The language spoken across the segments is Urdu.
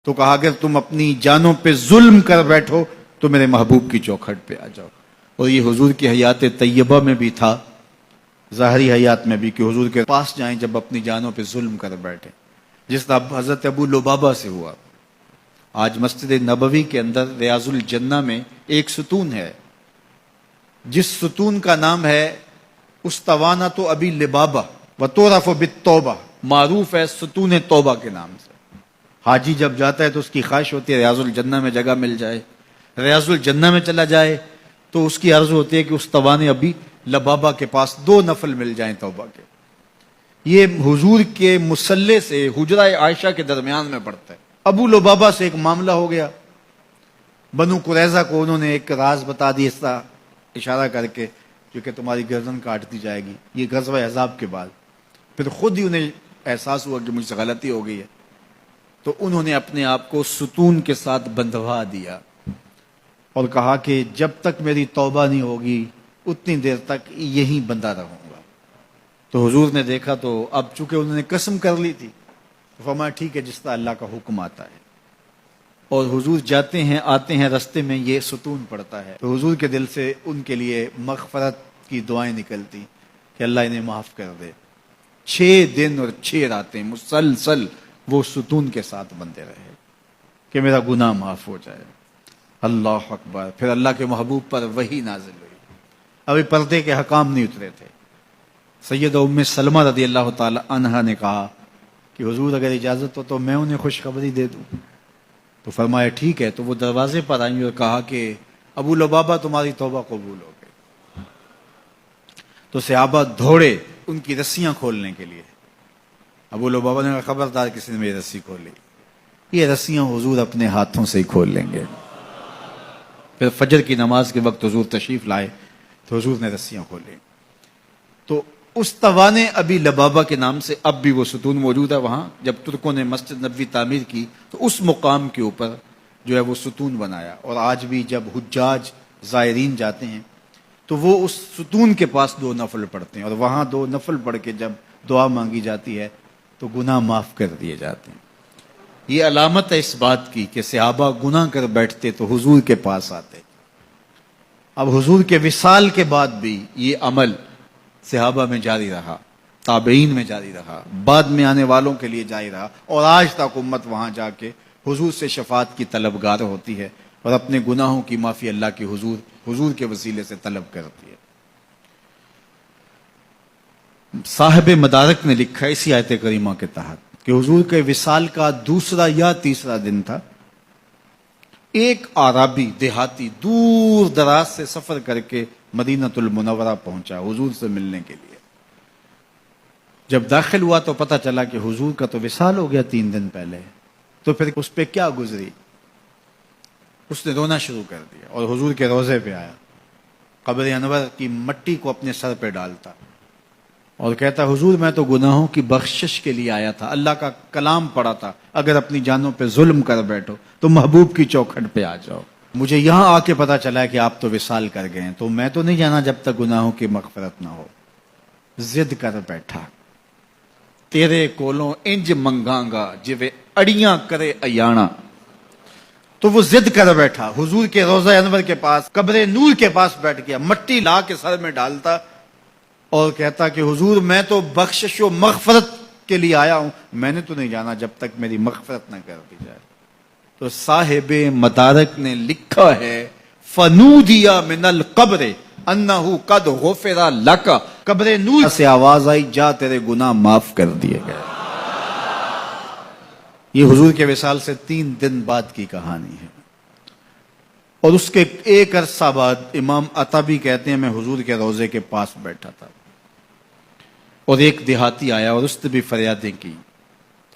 تو کہا اگر تم اپنی جانوں پہ ظلم کر بیٹھو تو میرے محبوب کی چوکھٹ پہ آ جاؤ. اور یہ حضور کی حیات طیبہ میں بھی تھا، ظاہری حیات میں بھی، کہ حضور کے پاس جائیں جب اپنی جانوں پہ ظلم کر بیٹھے، جس طرح حضرت ابو لبابہ سے ہوا. آج مسجد نبوی کے اندر ریاض الجنہ میں ایک ستون ہے، جس ستون کا نام ہے استوانۃ ابی لبابہ وتعرف بالتوبہ، معروف ہے ستون توبہ کے نام سے. حاجی جب جاتا ہے تو اس کی خواہش ہوتی ہے ریاض الجنہ میں جگہ مل جائے. ریاض الجنہ میں چلا جائے تو اس کی عرض ہوتی ہے کہ استوان ابی لبابہ کے پاس 2 نفل مل جائیں توبہ کے. یہ حضور کے مصلی سے حجرہ عائشہ کے درمیان میں پڑتا ہے. ابو لبابہ سے ایک معاملہ ہو گیا، بنو قریظہ کو انہوں نے ایک راز بتا دی، اس طرح اشارہ کر کے کہ تمہاری گردن کاٹ دی جائے گی. یہ غزوہ احزاب کے بعد پھر خود ہی انہیں احساس ہوا کہ مجھ سے غلطی ہو گئی ہے، تو انہوں نے اپنے آپ کو ستون کے ساتھ بندھوا دیا اور کہا کہ جب تک میری توبہ نہیں ہوگی اتنی دیر تک یہیں بندھا رہوں گا. تو حضور نے دیکھا تو اب چونکہ انہوں نے قسم کر لی تھی، فرمایا ٹھیک ہے جس طرح اللہ کا حکم آتا ہے. اور حضور جاتے ہیں آتے ہیں، رستے میں یہ ستون پڑتا ہے تو حضور کے دل سے ان کے لیے مغفرت کی دعائیں نکلتی کہ اللہ انہیں معاف کر دے. 6 دن اور 6 راتیں مسلسل وہ ستون کے ساتھ بندے رہے کہ میرا گناہ معاف ہو جائے. اللہ اکبر. پھر اللہ کے محبوب پر وحی نازل ہوئی. ابھی پردے کے حکام نہیں اترے تھے. سیدہ ام سلمہ رضی اللہ تعالی عنہا نے کہا کہ حضور اگر اجازت ہو تو میں انہیں خوشخبری دے دوں. تو فرمایا ٹھیک ہے. تو وہ دروازے پر آئیں اور کہا کہ ابو لبابہ تمہاری توبہ قبول ہو گئی. تو صحابہ دوڑے ان کی رسیاں کھولنے کے لیے. ابو لبابہ نے کہا خبردار کسی نے میری رسی کھولی، یہ رسیاں حضور اپنے ہاتھوں سے ہی کھول لیں گے. پھر فجر کی نماز کے وقت حضور تشریف لائے تو حضور نے رسیاں کھولیں. تو استوان ابی لبابہ کے نام سے اب بھی وہ ستون موجود ہے وہاں. جب ترکوں نے مسجد نبوی تعمیر کی تو اس مقام کے اوپر جو ہے وہ ستون بنایا، اور آج بھی جب حجاج زائرین جاتے ہیں تو وہ اس ستون کے پاس 2 نفل پڑھتے ہیں، اور وہاں 2 نفل پڑھ کے جب دعا مانگی جاتی ہے تو گناہ معاف کر دیے جاتے ہیں. یہ علامت ہے اس بات کی کہ صحابہ گناہ کر بیٹھتے تو حضور کے پاس آتے. اب حضور کے وصال کے بعد بھی یہ عمل صحابہ میں جاری رہا، تابعین میں جاری رہا، بعد میں آنے والوں کے لیے جاری رہا، اور آج تک امت وہاں جا کے حضور سے شفاعت کی طلبگار ہوتی ہے اور اپنے گناہوں کی معافی اللہ کے حضور کے وسیلے سے طلب کرتی ہے. صاحب مدارک نے لکھا اسی آیت کریمہ کے تحت کہ حضور کے وصال کا 2 یا 3 دن تھا. ایک عربی دیہاتی دور دراز سے سفر کر کے مدینۃ المنورہ پہنچا حضور سے ملنے کے لیے. جب داخل ہوا تو پتہ چلا کہ حضور کا تو وصال ہو گیا 3 دن پہلے. تو پھر اس پہ کیا گزری، اس نے رونا شروع کر دیا اور حضور کے روضے پہ آیا، قبر انور کی مٹی کو اپنے سر پہ ڈالتا اور کہتا حضور میں تو گناہوں کی بخشش کے لیے آیا تھا، اللہ کا کلام پڑھا تھا اگر اپنی جانوں پہ ظلم کر بیٹھو تو محبوب کی چوکھٹ پہ آ جاؤ. مجھے یہاں آ کے پتا چلا ہے کہ آپ تو وصال کر گئے ہیں، تو میں تو نہیں جانا جب تک گناہوں کی مغفرت نہ ہو. ضد کر بیٹھا تیرے کولوں انج منگاں گا جویں اڑیاں کرے ایانا. تو وہ ضد کر بیٹھا حضور کے روضہ انور کے پاس، قبر نور کے پاس بیٹھ گیا، مٹی لا کے سر میں ڈالتا اور کہتا کہ حضور میں تو بخشش و مغفرت کے لیے آیا ہوں، میں نے تو نہیں جانا جب تک میری مغفرت نہ کر دی جائے. تو صاحب مدارک نے لکھا ہے فنودیا من القبر انہ قد غفر لک، قبر نور سے آواز آئی جا تیرے گناہ معاف کر دیے گئے. یہ حضور کے وصال سے 3 دن بعد کی کہانی ہے. اور اس کے ایک عرصہ بعد امام عطبی کہتے ہیں میں حضور کے روضے کے پاس بیٹھا تھا اور ایک دیہاتی آیا اور اس نے بھی فریادیں کی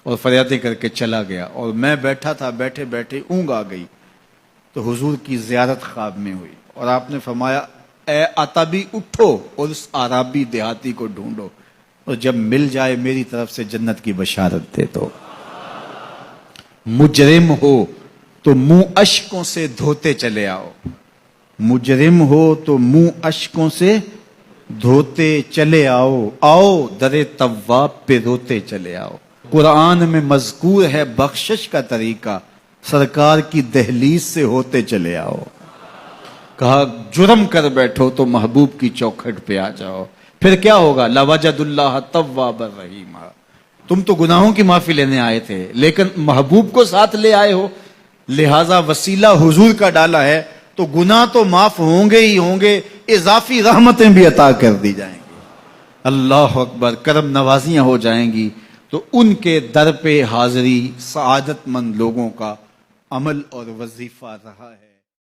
اور فریادیں کر کے چلا گیا، اور میں بیٹھا تھا، بیٹھے بیٹھے اونگ آ گئی تو حضور کی زیارت خواب میں ہوئی اور آپ نے فرمایا اے عطبی اٹھو اور اس عربی دیہاتی کو ڈھونڈو اور جب مل جائے میری طرف سے جنت کی بشارت دے دو. مجرم ہو تو منہ اشکوں سے دھوتے چلے آؤ، مجرم ہو تو منہ اشکوں سے دھوتے چلے آؤ، آؤ در تواب پہ روتے چلے آؤ. قرآن میں مذکور ہے بخشش کا طریقہ، سرکار کی دہلیز سے ہوتے چلے آؤ. کہا جرم کر بیٹھو تو محبوب کی چوکھٹ پہ آ جاؤ. پھر کیا ہوگا؟ لَوَجَدُ اللَّهَ تَوَّابًا رَحِيمًا. تم تو گناہوں کی معافی لینے آئے تھے لیکن محبوب کو ساتھ لے آئے ہو، لہذا وسیلہ حضور کا ڈالا ہے تو گناہ تو معاف ہوں گے ہی ہوں گے، اضافی رحمتیں بھی عطا کر دی جائیں گی. اللہ اکبر. کرم نوازیاں ہو جائیں گی تو ان کے در پہ حاضری سعادت مند لوگوں کا عمل اور وظیفہ رہا ہے.